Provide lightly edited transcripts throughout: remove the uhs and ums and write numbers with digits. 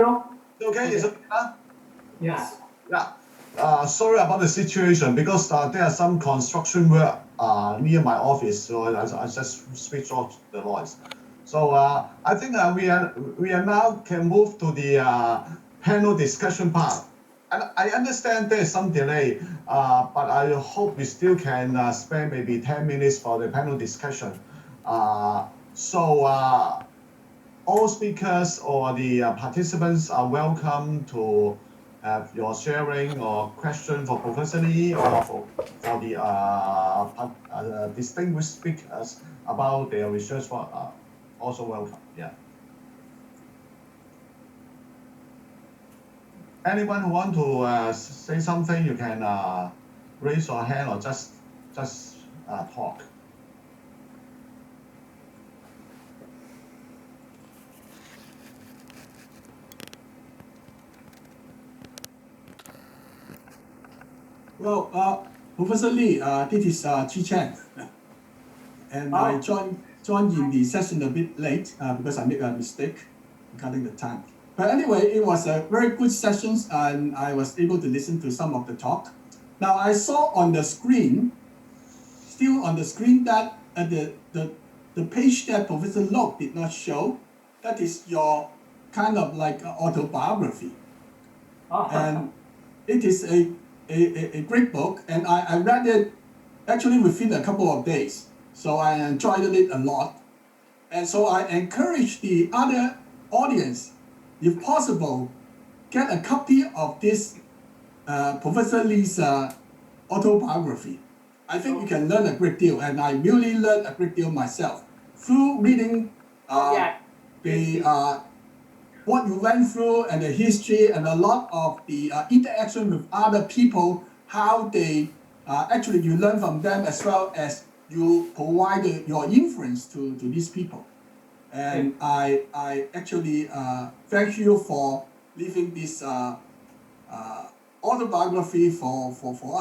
Okay, is it? Yes. Yeah. Sorry about the situation because there are some construction work near my office, so I just switch off the noise. So I think we are now can move to the panel discussion part. And I understand there's some delay, but I hope we still can spend maybe 10 minutes for the panel discussion. All speakers or the participants are welcome to have your sharing or question for Professor Lee or for the distinguished speakers about their research work. Also welcome. Yeah. Anyone who want to say something, you can raise your hand or just talk. Well, Professor Lee, this is Chi Chen, and I joined in the session a bit late because I made a mistake regarding the time. But anyway, it was a very good session, and I was able to listen to some of the talk. Now I saw on the screen, that the page that Professor Locke did not show, that is your kind of like autobiography, and it is a great book, and I read it actually within a couple of days, so I enjoyed it a lot. And so I encourage the other audience, if possible, get a copy of this Professor Lee's autobiography. I think you can learn a great deal, and I really learned a great deal myself through reading what you went through and the history and a lot of the interaction with other people, how they actually you learn from them as well as you provide your influence to these people. And I actually thank you for leaving this autobiography for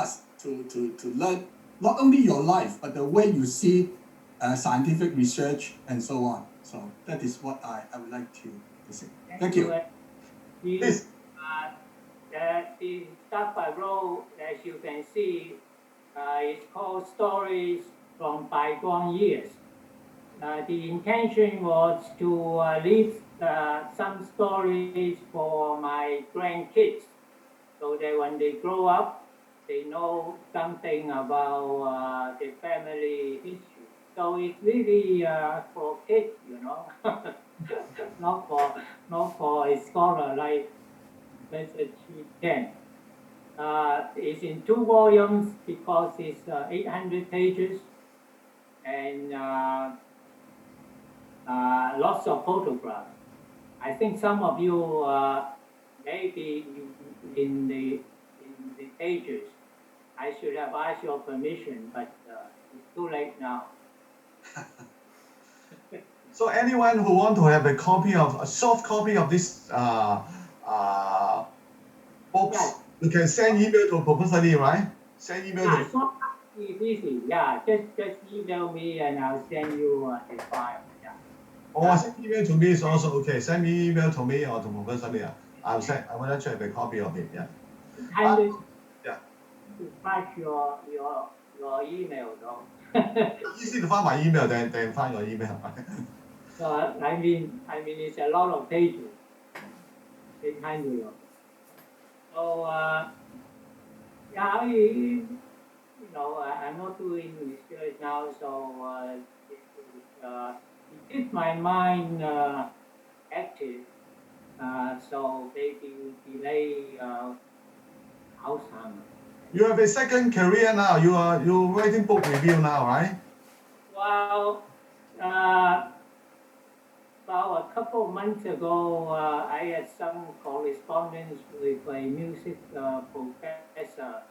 us to learn not only your life but the way you see scientific research and so on. So that is what I would like to say. Thank you. Please. The stuff I wrote, as you can see, is called Stories from Bygone Years. The intention was to leave some stories for my grandkids so that when they grow up, they know something about the family history. So it's really for kids, not for a scholar like Mr. Chi Chen. It's in 2 volumes because it's 800 pages and lots of photographs. I think some of you may be in the pages. I should have asked your permission, but it's too late now. So anyone who want to have a soft copy of this books, Yes. you can send email to Professor Lee, right? Send email to. Soft copy is easy. Yeah, just email me and I'll send you the file. Yeah. Or send email to me is also okay. Send me email to me or to Professor Lee. I will let you have a copy of it. Yeah. Yeah. To find your email though. Easy to find my email than find your email. I mean it's a lot of pages. 800. So yeah, I'm not doing research now, so it keeps my mind active. So maybe we delay Alzheimer. You have a second career now. You writing book review now, right? Well, about a couple of months ago, I had some correspondence with a music professor,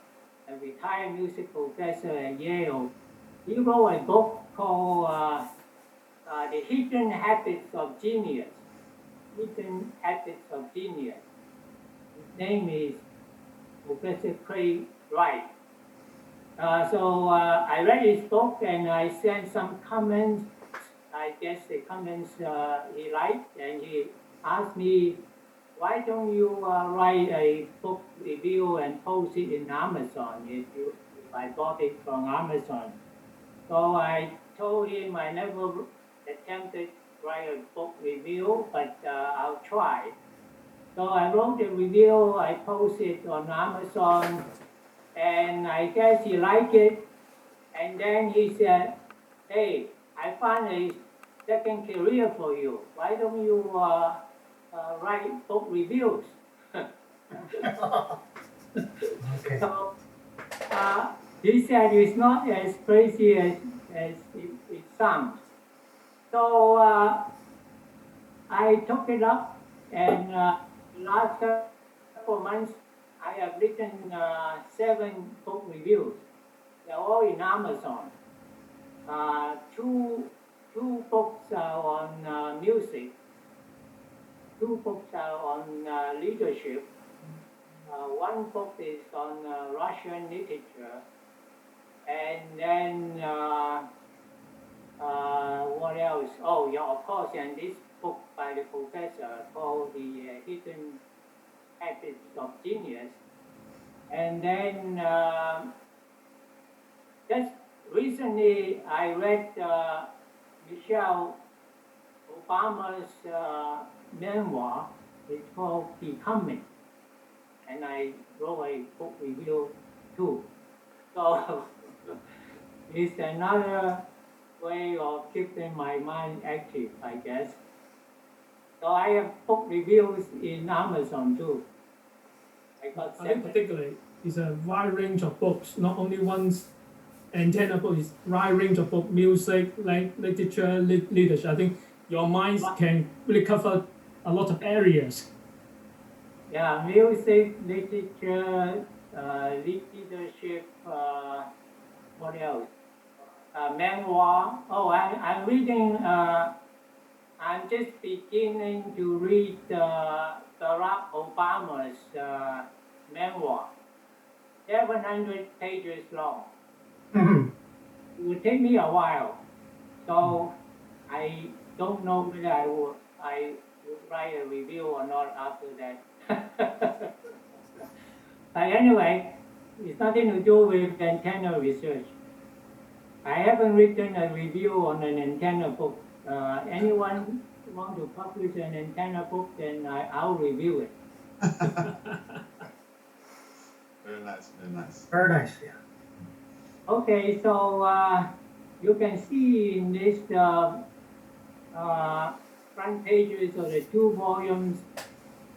a retired music professor at Yale. He wrote a book called The Hidden Habits of Genius. Hidden Habits of Genius. His name is Professor Craig Wright. So I read his book and I sent some comments. I guess the comments he liked, and he asked me why don't you write a book review and post it in Amazon if I bought it from Amazon? So I told him I never attempted to write a book review, but I'll try. So I wrote a review, I posted on Amazon, and I guess he liked it. And then he said, hey, I found a second career for you. Why don't you write book reviews? Okay. So he said it's not as crazy as it sounds. So I took it up, and the last couple of months, I have written 7 book reviews. They're all in Amazon. Two books are on music. 2 books are on leadership. 1 book is on Russian literature, and then what else? Oh, yeah, of course, and this book by the professor called The Hidden Habits of Genius. And then just recently I read Michelle Obama's memoir. It's called Becoming, and I wrote a book review too. So it's another way of keeping my mind active, I guess. So I have book reviews in Amazon too. I got I think 7. particularly it's a wide range of books, not only one's antenna book, it's wide range of book, music, literature, leadership. I think your minds can really cover a lot of areas. Yeah, music, literature, leadership, what else? Memoir. Oh, I'm reading, I'm just beginning to read Barack Obama's memoir, 700 pages long. It will take me a while, so I don't know whether I would write a review or not after that. But anyway, it's nothing to do with antenna research. I haven't written a review on an antenna book. Anyone want to publish an antenna book, then I'll review it. Very nice, very nice. Very nice, yeah. Okay, so you can see in this front pages of the 2 volumes,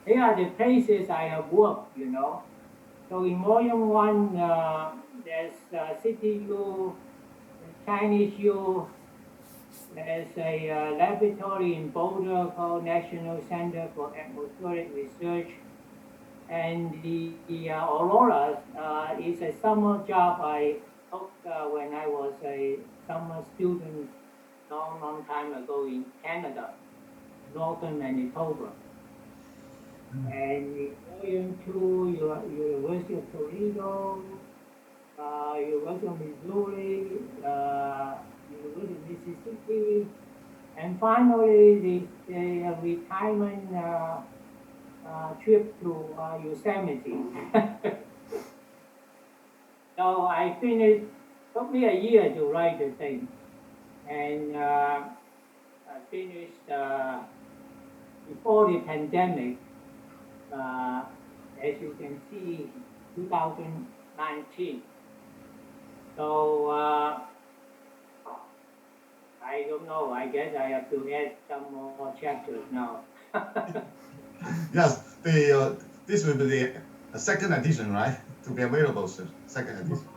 they are the places I have worked, you know. So in volume 1, there's City U, Chinese U, there's a laboratory in Boulder called National Center for Atmospheric Research. And the Aurora is a summer job I took when I was a summer student long time ago in Canada, northern Manitoba. And in volume 2, University of Toledo, University of Missouri, University of Mississippi, and finally the retirement trip to Yosemite. So I finished, took me a year to write the thing, and I finished before the pandemic, as you can see, 2019. So I don't know, I guess I have to add some more chapters now. Yes, this will be the second edition, right? To be available soon, second edition.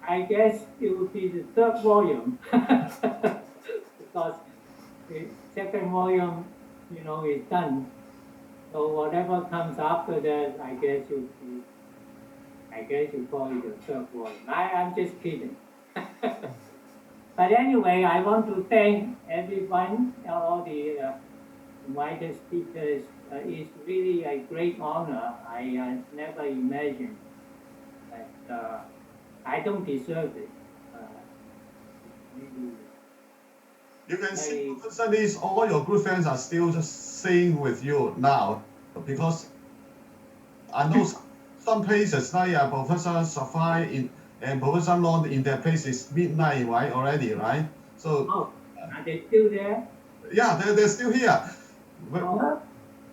I guess it will be the 3rd volume because the 2nd volume, you know, is done. So whatever comes after that, I guess you call it the 3rd volume. I'm just kidding. But anyway, I want to thank everyone, all the invited speakers. It's really a great honor. I never imagined that I don't deserve it. Really, You can see, Professor Lee's, all your good friends are still just staying with you now. because I know some places like Professor Safai and Professor Long in their place is midnight, right? Already, right? So Oh, are they still there? yeah, they're still here. But, Oh,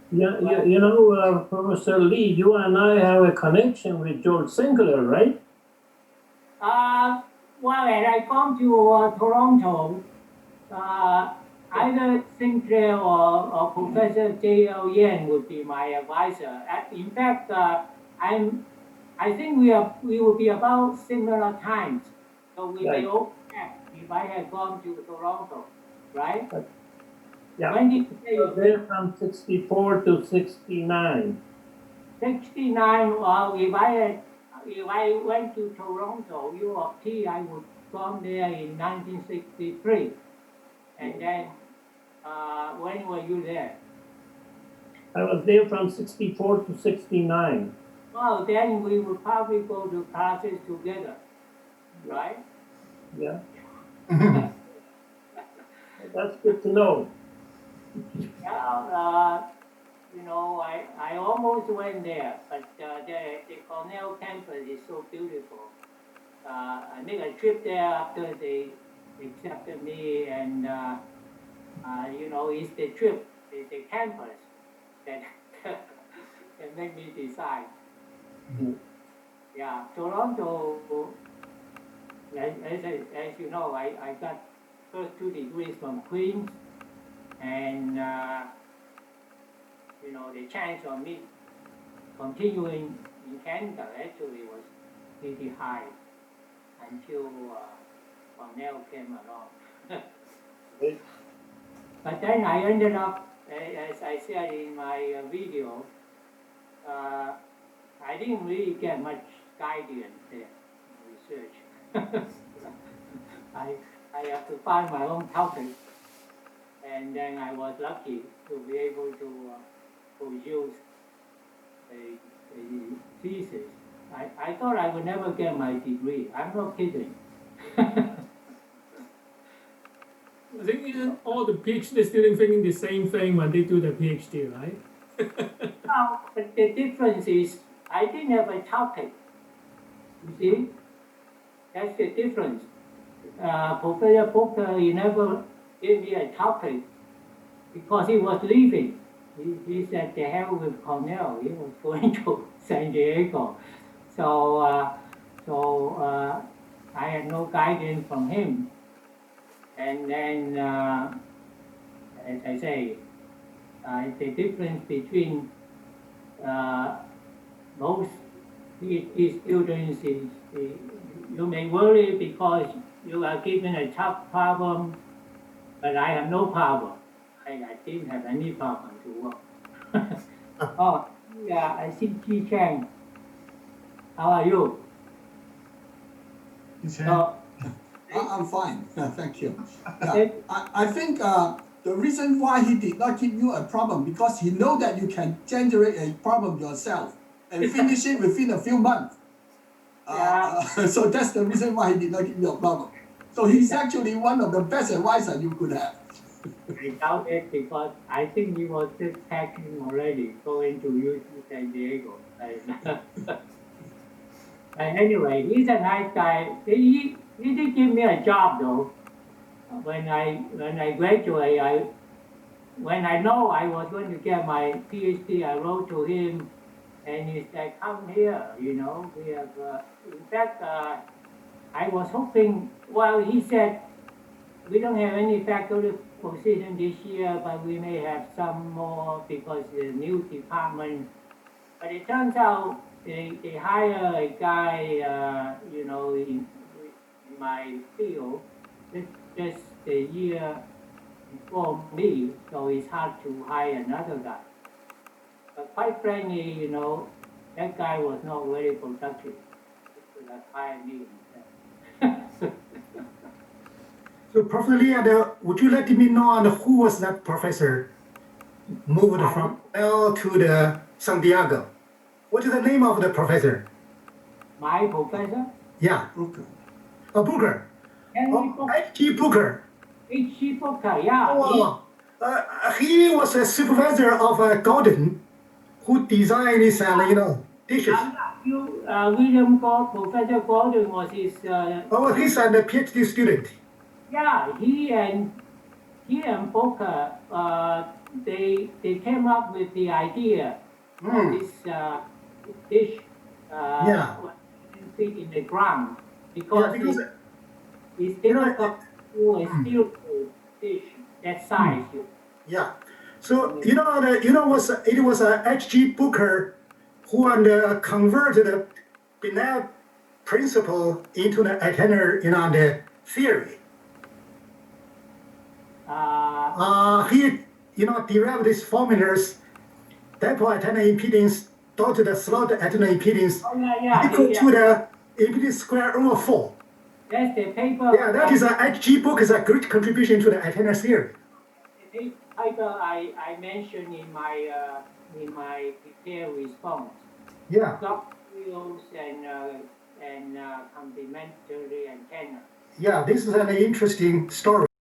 You know, Professor Lee, you and I have a connection with George Sinclair, right? well, when I come to Toronto, either Sinclair or Professor J.L. Yan would be my advisor. In fact, I think we will be about similar times, so we may Right. overlap if I had gone to Toronto, right? Yeah. When did you say So they're from 64 to 69. 69? Well, if I went to Toronto, U of T, I would gone there in 1963, and then when were you there? I was there from 64 to 69. Well, then we would probably go to classes together, right? Yeah. That's good to know. Yeah, I almost went there, but the Cornell campus is so beautiful. I made a trip there after they accepted me, and it's the trip, the campus that that made me decide. Yeah, Toronto, as you know, I got first 2 degrees from Queens, and the chance of me continuing in Canada actually was pretty high until Cornell came along. But then I ended up, as I said in my video, I didn't really get much guidance there in research. I have to find my own topic, and then I was lucky to be able to produce a thesis. I thought I would never get my degree. I'm not kidding. I think all the PhD students thinking the same thing when they do the PhD, right? Now, but the difference is I didn't have a topic. You see, that's the difference. Professor Booker, he never gave me a topic because he was leaving. He said, "The hell with Cornell." He was going to San Diego, so I had no guidance from him. And then, as I say, the difference between most PhD students is you may worry because you are given a tough problem, but I have no problem. I didn't have any problem to work. Oh, yeah, I see Chi Chang. How are you? I'm fine. Thank you. Yeah, I think the reason why he did not give you a problem because he know that you can generate a problem yourself and finish it within a few months. So that's the reason why he did not give you a problem. So he's actually one of the best advisors you could have. I doubt it because I think he was just packing already, going to UC San Diego. Anyway, he's a nice guy. He did give me a job though. When I graduate, when I know I was going to get my PhD, I wrote to him, and he said, "Come here. We have." In fact, I was hoping. Well, he said, "We don't have any faculty position this year, but we may have some more because the new department." But it turns out they hire a guy, in my field, just the year before me, so it's hard to hire another guy. But quite frankly, that guy was not very productive. He could have hired me instead. So, Professor Lee, would you let me know who was that professor moved from L to the San Diego? What is the name of the professor? My professor? Yeah. Brooker. Oh, Booker. Henry Booker. H.G. Booker. H.G. Booker, yeah. Oh, he was a supervisor of Gordon who designed this, dishes. William Professor Gordon was his. Oh, he's a PhD student. Yeah, he and Booker, they came up with the idea of this dish. Yeah. 10 feet in the ground Yeah, because because it's you know, difficult to do a steel dish that size. yeah. So it was H.G. Booker who converted the Binet principle into the antenna, the theory. He derived these formulas, dipole antenna impedance dotted slot antenna impedance equal to the impedance square over 4. That's the paper. Yeah, that is H.G. Booker's a great contribution to the antenna theory. The paper I mentioned in my prepared response. Yeah. Block wheels and complementary antenna. Yeah, this is an interesting story.